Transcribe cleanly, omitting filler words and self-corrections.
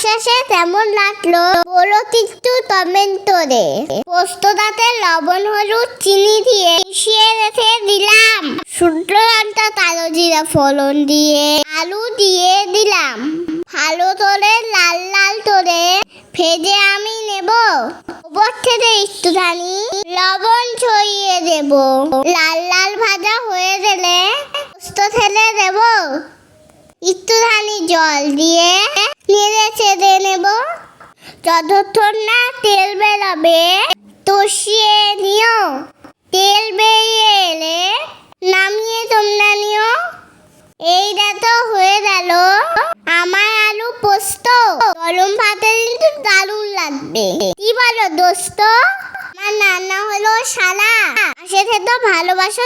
শেষে কেমন লাগলো বলো কিন্তু কমেন্টে। পোস্তটাতে লবণ, হলুদ, চিনি দিয়ে মিশিয়ে রেখে দিলাম। শুকনো লঙ্কা, কালো জিরা ফোড়ন দিয়ে আলু দিয়ে দিলাম। ভালো করে লাল লাল করে ভেজে আমি নেব। উপর থেকে একটুখানি লবণ ছড়িয়ে দেব। লাল লাল ভাজা হয়ে গেলে পোস্ত ঢেলে দেব। একটুখানি জল দিয়ে নেড়ে চেড়ে নেব। যতক্ষণ না তেল বেরোবে কষিয়ে নিও। তেল বেরিয়ে এলে নামিয়ে তোমরা নিও। এই দেখো হয়ে গেল আমার আলু পোস্ত। গরম ভাতে কিন্তু দারুণ লাগবে। কি বলো দোস্ত? আমার রান্না হলো সারা। পাশে থেকে ভালোবাসো।